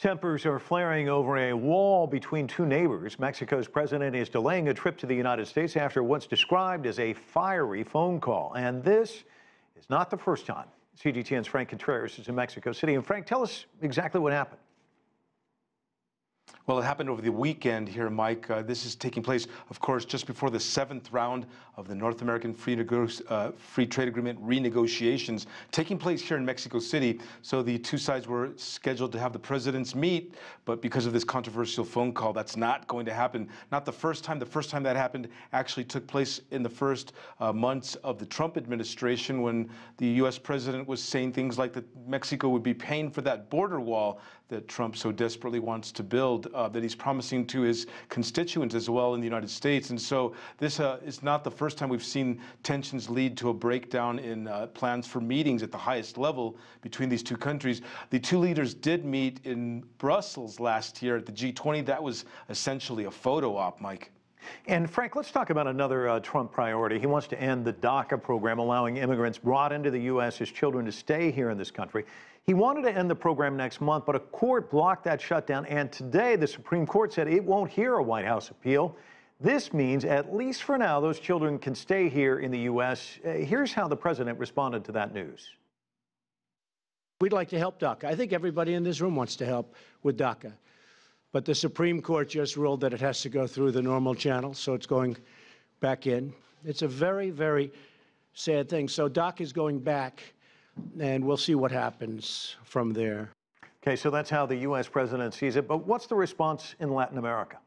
Tempers are flaring over a wall between two neighbors. Mexico's president is delaying a trip to the United States after what's described as a fiery phone call. And this is not the first time. CGTN's Franc Contreras is in Mexico City. And Frank, tell us exactly what happened. Well, it happened over the weekend here, Mike. This is taking place, of course, just before the 7th round of the North American Free Trade Agreement renegotiations taking place here in Mexico City. So the two sides were scheduled to have the presidents meet, but because of this controversial phone call, that's not going to happen. Not the first time. The first time that happened actually took place in the first months of the Trump administration, when the U.S. president was saying things like that Mexico would be paying for that border wall that Trump so desperately wants to build, that he's promising to his constituents as well in the United States. And so this is not the first time we've seen tensions lead to a breakdown in plans for meetings at the highest level between these two countries. The two leaders did meet in Brussels last year at the G20. That was essentially a photo op, Mike. And Frank, let's talk about another Trump priority. He wants to end the DACA program, allowing immigrants brought into the U.S. as children to stay here in this country. He wanted to end the program next month, but a court blocked that shutdown. And today, the Supreme Court said it won't hear a White House appeal. This means, at least for now, those children can stay here in the U.S. Here's how the president responded to that news. We'd like to help DACA. I think everybody in this room wants to help with DACA. But the Supreme Court just ruled that it has to go through the normal channels, so it's going back in. It's a very, very sad thing. So DACA is going back, and we'll see what happens from there. Okay, so that's how the U.S. president sees it. But what's the response in Latin America?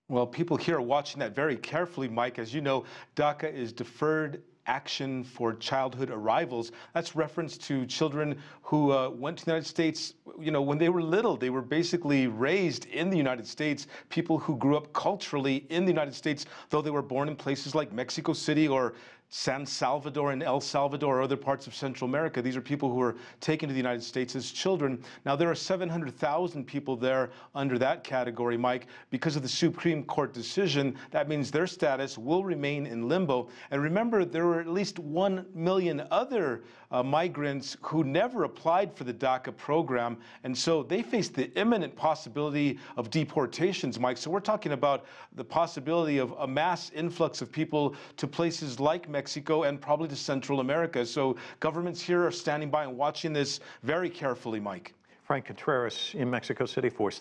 Well, people here are watching that very carefully, Mike. As you know, DACA is deferred action for childhood arrivals. That's reference to children who went to the United States, when they were little. They were basically raised in the United States, people who grew up culturally in the United States, though they were born in places like Mexico City or San Salvador and El Salvador or other parts of Central America. These are people who were taken to the United States as children. Now, there are 700,000 people there under that category, Mike. Because of the Supreme Court decision, that means their status will remain in limbo. And remember, there were at least 1 million other migrants who never applied for the DACA program. And so they face the imminent possibility of deportations, Mike. So we're talking about the possibility of a mass influx of people to places like Mexico and probably to Central America. So governments here are standing by and watching this very carefully, Mike. Frank Contreras in Mexico City for